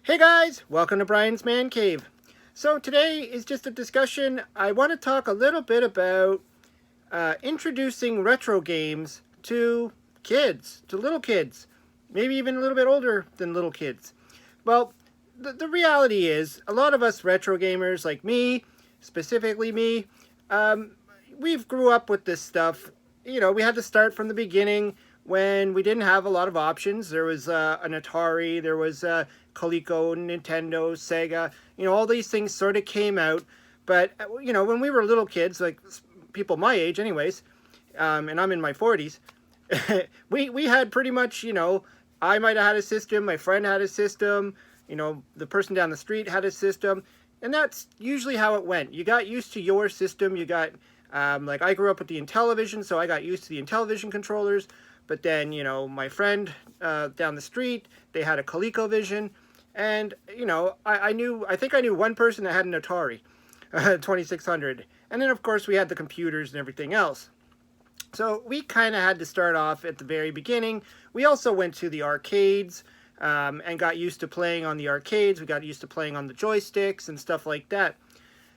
Hey guys, welcome to Brian's Man Cave. So today is just a discussion. I want to talk a little bit about introducing retro games to kids, to little kids, maybe even a little bit older than little kids. Well, the reality is, a lot of us retro gamers, like me, specifically me, we've grew up with this stuff. You know, we had to start from the beginning when we didn't have a lot of options. There was an Atari, there was Coleco, Nintendo, Sega. You know, all these things sort of came out. But, you know, when we were little kids, like people my age anyways, and I'm in my 40s, we had pretty much, you know, I might have had a system, my friend had a system, you know, the person down the street had a system. And that's usually how it went. You got used to your system. You got, like I grew up with the Intellivision, so I got used to the Intellivision controllers. But then, you know, my friend down the street, they had a ColecoVision. And, you know, I think I knew one person that had an Atari 2600. And then, of course, we had the computers and everything else. So we kind of had to start off at the very beginning. We also went to the arcades and got used to playing on the arcades. We got used to playing on the joysticks and stuff like that.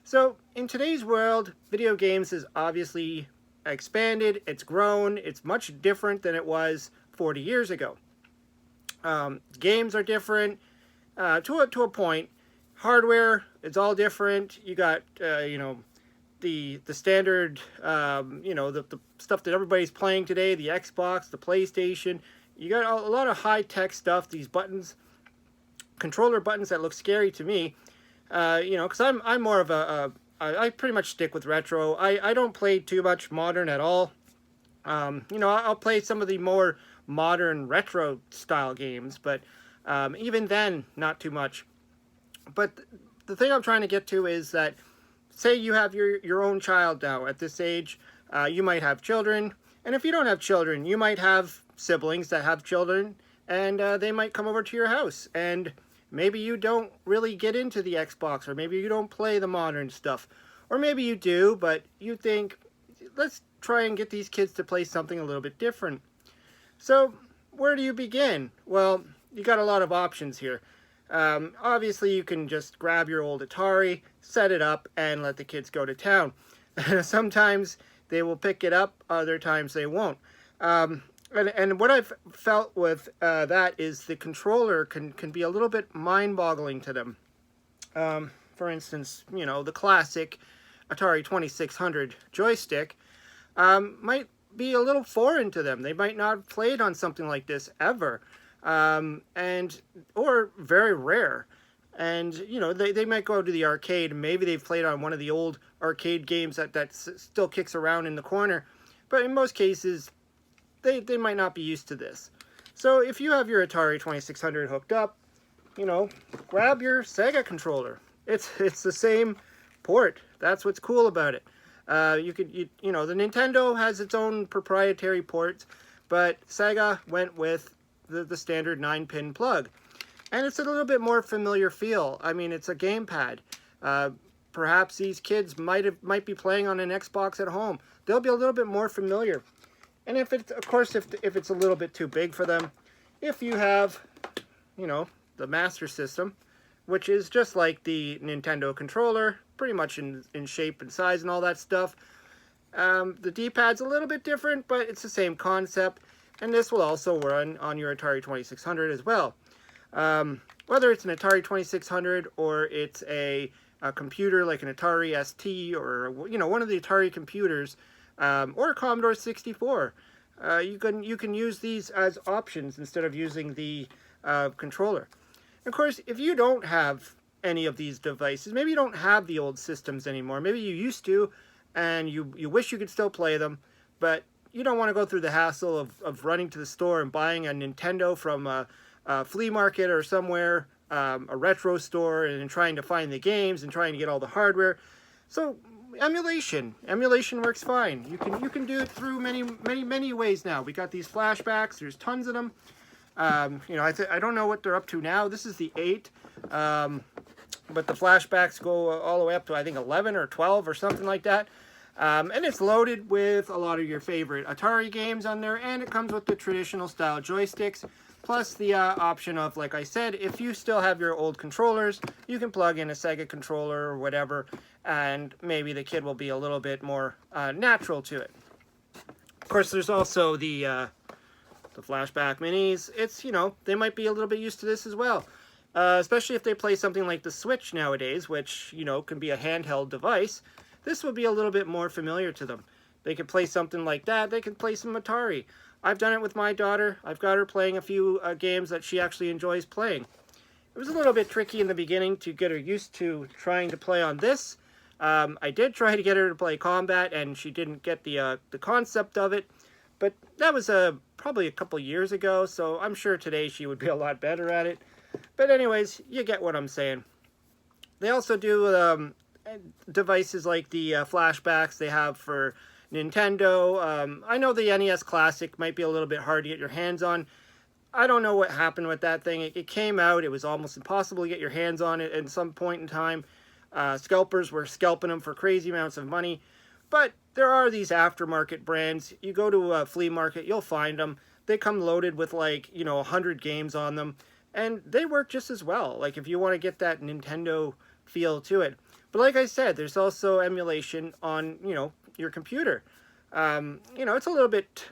So in today's world, video games has obviously expanded. It's grown. It's much different than it was 40 years ago. Games are different to a point. Hardware, it's all different. You got, you know, the standard, you know, the stuff that everybody's playing today, the Xbox, the PlayStation. You got a lot of high-tech stuff, these buttons, controller buttons that look scary to me. You know, because I'm more of I pretty much stick with retro. I don't play too much modern at all. You know, I'll play some of the more modern retro-style games, but even then, not too much. But the thing I'm trying to get to is that, say you have your own child now at this age, you might have children, and if you don't have children, you might have siblings that have children, and they might come over to your house, and maybe you don't really get into the Xbox, or maybe you don't play the modern stuff, or maybe you do, but you think, let's try and get these kids to play something a little bit different. So where do you begin? Well, you got a lot of options here. Obviously, you can just grab your old Atari, set it up, and let the kids go to town. Sometimes they will pick it up, other times they won't. And what I've felt with that is the controller can be a little bit mind-boggling to them. For instance, you know, the classic Atari 2600 joystick might be a little foreign to them. They might not have played on something like this ever. Or very rare. And, you know, they might go to the arcade, and maybe they've played on one of the old arcade games that still kicks around in the corner. But in most cases, they might not be used to this. So if you have your Atari 2600 hooked up, you know, grab your Sega controller. It's the same port. That's what's cool about it. You know, the Nintendo has its own proprietary ports, but Sega went with the standard 9-pin plug. And it's a little bit more familiar feel. I mean, it's a gamepad. Perhaps these kids might be playing on an Xbox at home. They'll be a little bit more familiar. And if it's, of course, if it's a little bit too big for them, if you have, you know, the Master System, which is just like the Nintendo controller, pretty much in shape and size and all that stuff. The D-pad's a little bit different, but it's the same concept. And this will also run on your Atari 2600 as well. Whether it's an Atari 2600 or it's a computer like an Atari ST or, you know, one of the Atari computers or a Commodore 64, you can use these as options instead of using the controller. Of course, if you don't have any of these devices, maybe you don't have the old systems anymore. Maybe you used to, and you wish you could still play them, but you don't want to go through the hassle of running to the store and buying a Nintendo from a flea market or somewhere, a retro store, and trying to find the games and trying to get all the hardware. So emulation works fine. You can do it through many ways now. We got these flashbacks. There's tons of them. You know, I don't know what they're up to now. This is the 8, but the flashbacks go all the way up to, I think, 11 or 12 or something like that. And it's loaded with a lot of your favorite Atari games on there, and it comes with the traditional style joysticks. Plus the option of, like I said, if you still have your old controllers, you can plug in a Sega controller or whatever, and maybe the kid will be a little bit more natural to it. Of course, there's also the flashback minis. It's, you know, they might be a little bit used to this as well. Especially if they play something like the Switch nowadays, which, you know, can be a handheld device. This would be a little bit more familiar to them. They could play something like that. They could play some Atari. I've done it with my daughter. I've got her playing a few games that she actually enjoys playing. It was a little bit tricky in the beginning to get her used to trying to play on this. I did try to get her to play Combat, and she didn't get the concept of it. But that was probably a couple years ago, so I'm sure today she would be a lot better at it. But anyways, you get what I'm saying. They also do devices like the flashbacks they have for Nintendo. I know the NES Classic might be a little bit hard to get your hands on. I don't know what happened with that thing. It came out. It was almost impossible to get your hands on it at some point in time. Scalpers were scalping them for crazy amounts of money. But there are these aftermarket brands. You go to a flea market, you'll find them. They come loaded with, like, you know, 100 games on them. And they work just as well, like if you want to get that Nintendo feel to it. But like I said, there's also emulation on, you know, your computer. You know, it's a little bit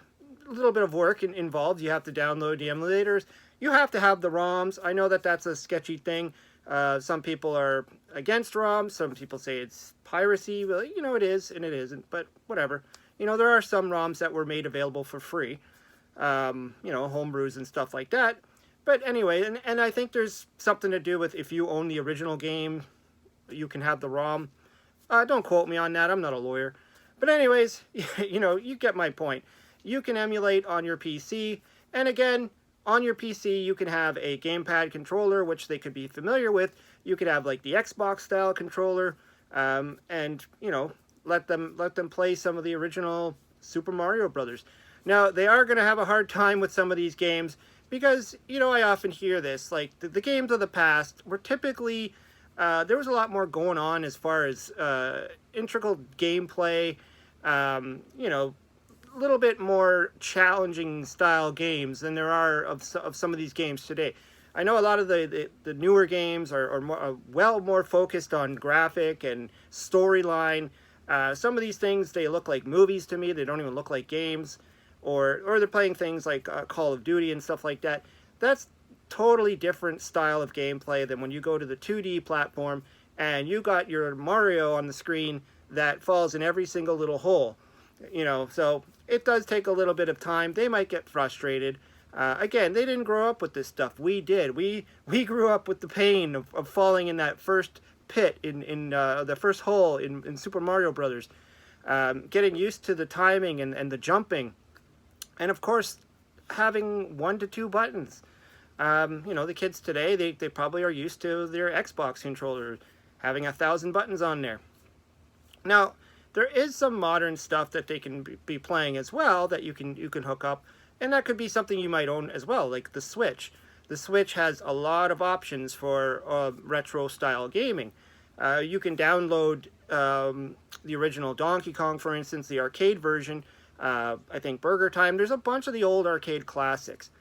of work involved. You have to download the emulators. You have to have the ROMs. I know that that's a sketchy thing. Some people are against ROMs. Some people say it's piracy. Well, you know, it is and it isn't, but whatever. You know, there are some ROMs that were made available for free. You know, homebrews and stuff like that. But anyway, and I think there's something to do with if you own the original game, you can have the ROM. Don't quote me on that. I'm not a lawyer. But anyways, you know, you get my point. You can emulate on your PC. And again, on your PC, you can have a gamepad controller, which they could be familiar with. You could have like the Xbox style controller, and, you know, let them play some of the original Super Mario Brothers. Now, they are going to have a hard time with some of these games because, you know, I often hear this, like, the games of the past were typically, there was a lot more going on as far as integral gameplay, you know, a little bit more challenging style games than there are of some of these games today. I know a lot of the newer games are more focused on graphic and storyline. Some of these things, they look like movies to me. They don't even look like games. Or they're playing things like Call of Duty and stuff like that. That's totally different style of gameplay than when you go to the 2D platform and you got your Mario on the screen that falls in every single little hole. You know, so it does take a little bit of time. They might get frustrated. Again, they didn't grow up with this stuff. We did. We grew up with the pain of falling in that first pit in the first hole in Super Mario Brothers. Getting used to the timing and the jumping. And of course, having 1 to 2 buttons. You know, the kids today, they probably are used to their Xbox controller having 1,000 buttons on there. Now, there is some modern stuff that they can be playing as well that you can hook up, and that could be something you might own as well, like the Switch. The Switch has a lot of options for retro style gaming. You can download the original Donkey Kong, for instance, the arcade version. I think Burger Time. There's a bunch of the old arcade classics.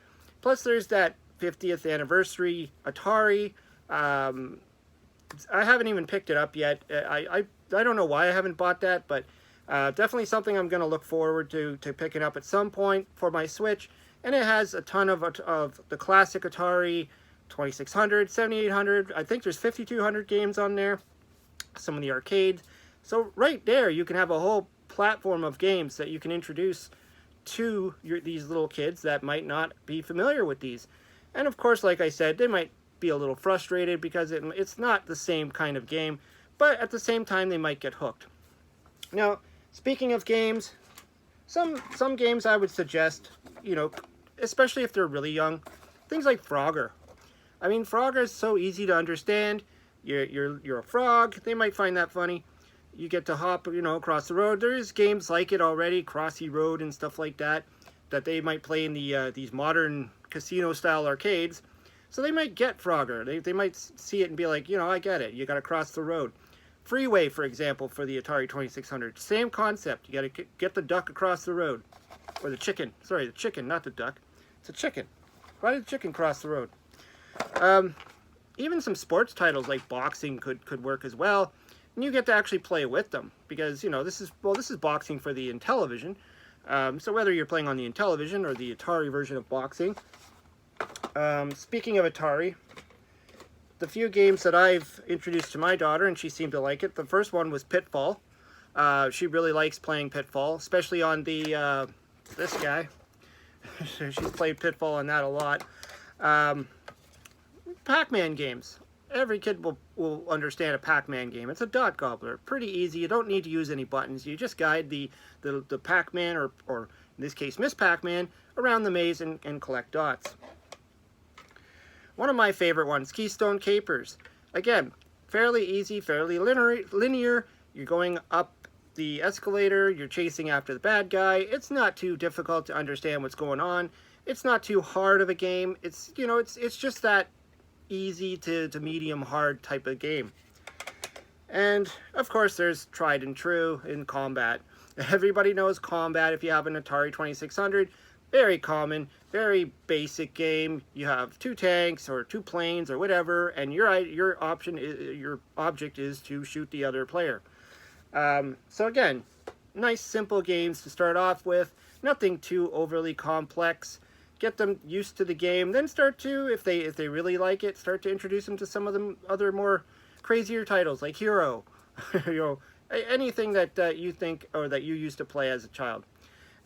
Plus, there's that 50th anniversary Atari. I haven't even picked it up yet. I don't know why I haven't bought that, but definitely something I'm going to look forward to picking up at some point for my Switch. And it has a ton of the classic Atari 2600, 7800. I think there's 5200 games on there. Some of the arcades. So right there, you can have a whole platform of games that you can introduce to these little kids that might not be familiar with these. And of course, like I said, they might be a little frustrated because it's not the same kind of game, but at the same time, they might get hooked. Now, speaking of games, some games I would suggest, you know, especially if they're really young, things like Frogger. I mean, Frogger is so easy to understand. You're a frog. They might find that funny. You get to hop, you know, across the road. There is games like it already, Crossy Road and stuff like that, that they might play in these modern casino-style arcades. So they might get Frogger. They might see it and be like, you know, I get it. You got to cross the road. Freeway, for example, for the Atari 2600. Same concept. You got to get the duck across the road. Or the chicken. Sorry, the chicken, not the duck. It's a chicken. Why did the chicken cross the road? Even some sports titles like boxing could work as well. And you get to actually play with them because, you know, this is boxing for the Intellivision. So whether you're playing on the Intellivision or the Atari version of boxing. Speaking of Atari, the few games that I've introduced to my daughter, and she seemed to like it, the first one was Pitfall. She really likes playing Pitfall, especially on the, this guy. She's played Pitfall on that a lot. Pac-Man games. Every kid will understand a Pac-Man game. It's a dot gobbler. Pretty easy. You don't need to use any buttons. You just guide the Pac-Man, or in this case Miss Pac-Man, around the maze and collect dots. One of my favorite ones, Keystone Capers. Again, fairly easy, fairly linear. You're going up the escalator, you're chasing after the bad guy. It's not too difficult to understand what's going on. It's not too hard of a game. It's, you know, it's just that easy to medium hard type of game. And of course there's tried and true in combat. Everybody knows combat if you have an Atari 2600. Very common, very basic game. You have 2 tanks or 2 planes or whatever, and your object is to shoot the other player. So again, nice simple games to start off with. Nothing too overly complex. Get them used to the game, then start to, if they really like it, start to introduce them to some of the other more crazier titles like Hero, you know, anything that you think or that you used to play as a child.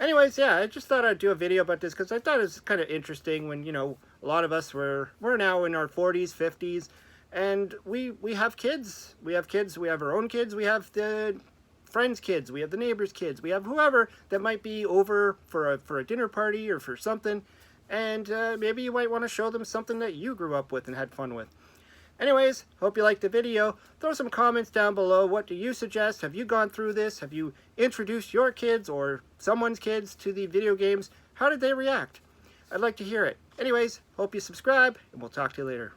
Anyways, yeah, I just thought I'd do a video about this because I thought it was kind of interesting when, you know, a lot of us we're now in our 40s, 50s, and we have kids. We have kids. We have our own kids. We have the friends' kids. We have the neighbors' kids. We have whoever that might be over for a dinner party or for something. And maybe you might want to show them something that you grew up with and had fun with. Anyways, hope you liked the video. Throw some comments down below. What do you suggest? Have you gone through this? Have you introduced your kids or someone's kids to the video games? How did they react? I'd like to hear it. Anyways, hope you subscribe, and we'll talk to you later.